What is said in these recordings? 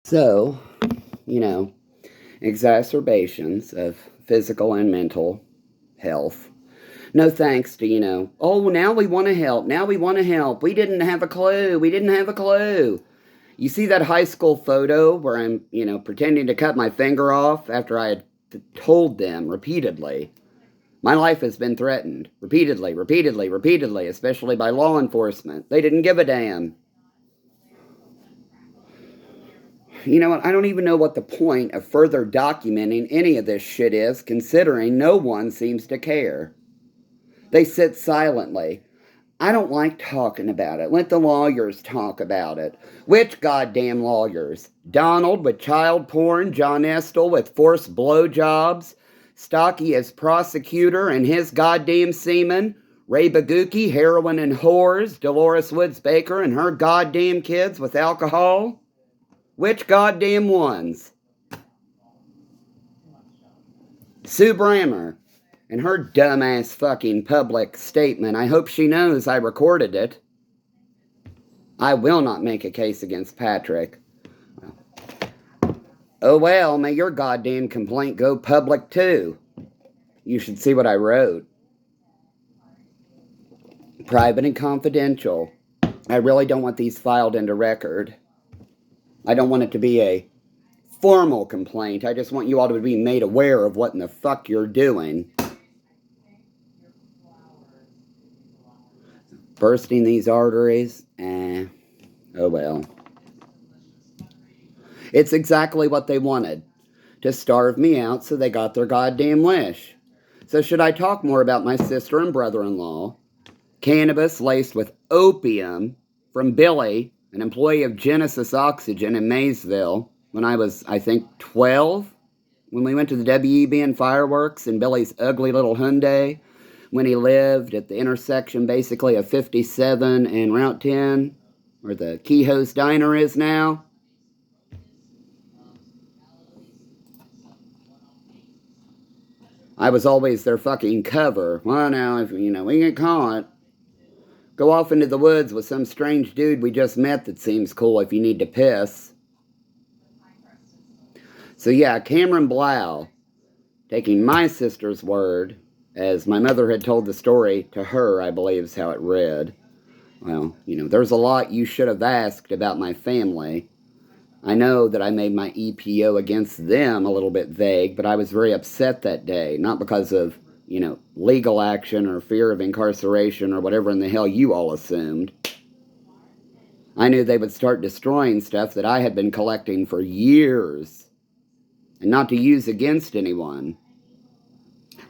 So, you know, exacerbations of physical and mental health. No thanks to, oh, now we want to help. Now we want to help. We didn't have a clue. We didn't have a clue. You see that high school photo where I'm, pretending to cut my finger off after I had told them repeatedly. My life has been threatened repeatedly, repeatedly, repeatedly, especially by law enforcement. They didn't give a damn. You know what? I don't even know what the point of further documenting any of this shit is, considering no one seems to care. They sit silently. I don't like talking about it. Let the lawyers talk about it. Which goddamn lawyers? Donald with child porn, John Estel with forced blowjobs, Stocky as prosecutor and his goddamn semen, Ray Baguki, heroin and whores, Dolores Woods Baker and her goddamn kids with alcohol? Which goddamn ones? Sue Brammer and her dumbass fucking public statement. I hope she knows I recorded it. I will not make a case against Patrick. Oh well, may your goddamn complaint go public too. You should see what I wrote. Private and confidential. I really don't want these filed into record. I don't want it to be a formal complaint. I just want you all to be made aware of what in the fuck you're doing. Bursting these arteries? Oh well. It's exactly what they wanted. To starve me out so they got their goddamn wish. So should I talk more about my sister and brother-in-law? Cannabis laced with opium from Billy, an employee of Genesis Oxygen in Maysville, when I was, I think, 12, when we went to the WEBN fireworks in Billy's ugly little Hyundai, when he lived at the intersection basically of 57 and Route 10, where the Kehoe's Diner is now. I was always their fucking cover. Well, now, if, we get caught, go off into the woods with some strange dude we just met that seems cool if you need to piss. So yeah, Cameron Blau, taking my sister's word, as my mother had told the story to her, I believe is how it read. Well, there's a lot you should have asked about my family. I know that I made my EPO against them a little bit vague, but I was very upset that day, not because of, legal action or fear of incarceration or whatever in the hell you all assumed. I knew they would start destroying stuff that I had been collecting for years, and not to use against anyone.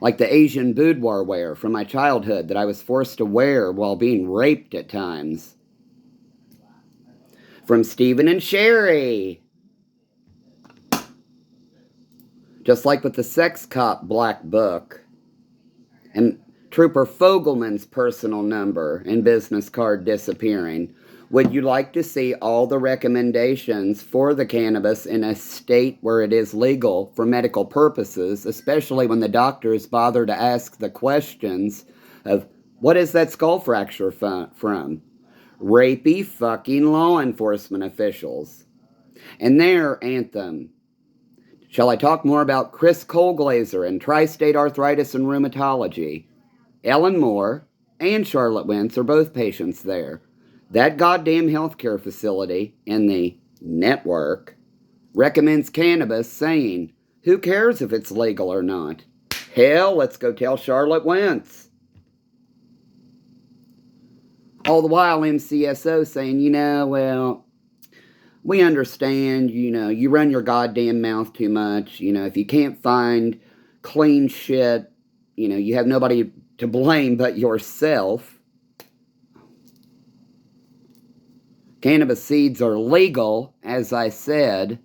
Like the Asian boudoir wear from my childhood that I was forced to wear while being raped at times. From Stephen and Sherry. Just like with the Sex Cop Black Book. And Trooper Fogelman's personal number and business card disappearing. Would you like to see all the recommendations for the cannabis in a state where it is legal for medical purposes, especially when the doctors bother to ask the questions of, what is that skull fracture from? Rapey fucking law enforcement officials. And their anthem. Shall I talk more about Chris Colglazer and Tri-State Arthritis and Rheumatology? Ellen Moore and Charlotte Wentz are both patients there. That goddamn healthcare facility in the network recommends cannabis, saying, who cares if it's legal or not? Hell, let's go tell Charlotte Wentz. All the while MCSO saying, well, we understand, you run your goddamn mouth too much. If you can't find clean shit, you have nobody to blame but yourself. Cannabis seeds are legal, as I said.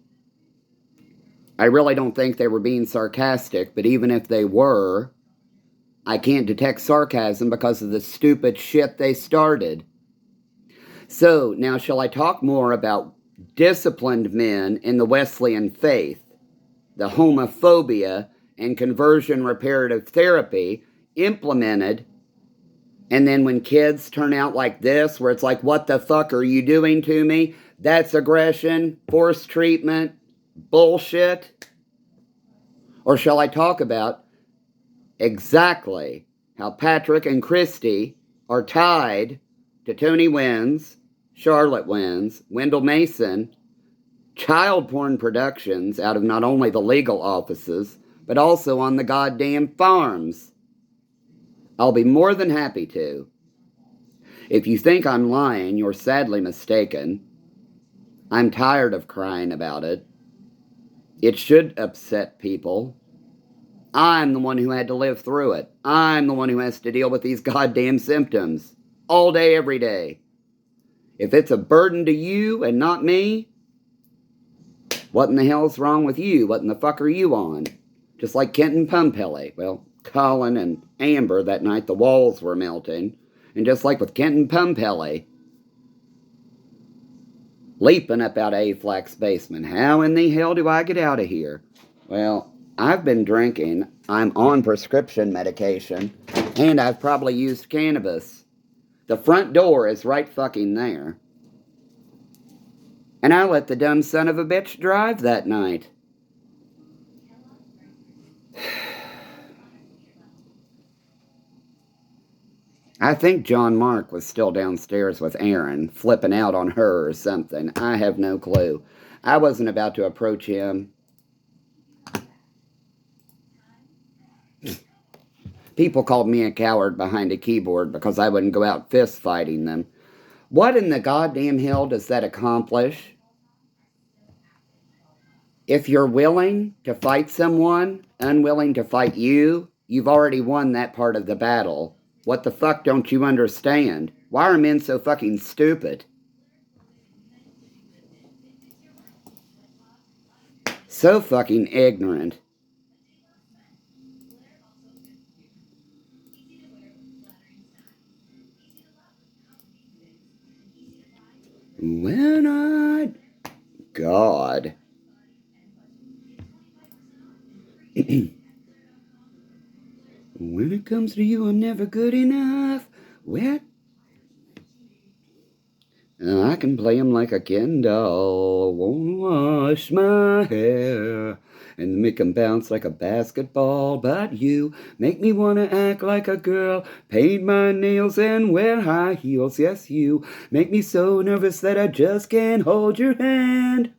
I really don't think they were being sarcastic, but even if they were, I can't detect sarcasm because of the stupid shit they started. So, now shall I talk more about disciplined men in the Wesleyan faith, the homophobia and conversion reparative therapy implemented, and then when kids turn out like this, where it's like, what the fuck are you doing to me? That's aggression, forced treatment, bullshit. Or shall I talk about exactly how Patrick and Christy are tied to Tony Wins, Charlotte Wins, Wendell Mason, child porn productions out of not only the legal offices, but also on the goddamn farms? I'll be more than happy to. If you think I'm lying, you're sadly mistaken. I'm tired of crying about it. It should upset people. I'm the one who had to live through it. I'm the one who has to deal with these goddamn symptoms. All day, every day. If it's a burden to you and not me, what in the hell's wrong with you? What in the fuck are you on? Just like Kenton Pumpelly. Well, Colin and Amber that night, the walls were melting. And just like with Kenton Pumpelly, leaping up out of A-Flack's basement. How in the hell do I get out of here? Well, I've been drinking. I'm on prescription medication. And I've probably used cannabis. The front door is right fucking there. And I let the dumb son of a bitch drive that night. I think John Mark was still downstairs with Aaron, flipping out on her or something. I have no clue. I wasn't about to approach him. People called me a coward behind a keyboard because I wouldn't go out fist fighting them. What in the goddamn hell does that accomplish? If you're willing to fight someone, unwilling to fight you, you've already won that part of the battle. What the fuck don't you understand? Why are men so fucking stupid? So fucking ignorant. When I... God. When it comes to you, I'm never good enough. Well, I can play 'em like a Ken doll. Won't wash my hair and make 'em bounce like a basketball. But you make me want to act like a girl, paint my nails and wear high heels. Yes, you make me so nervous that I just can't hold your hand.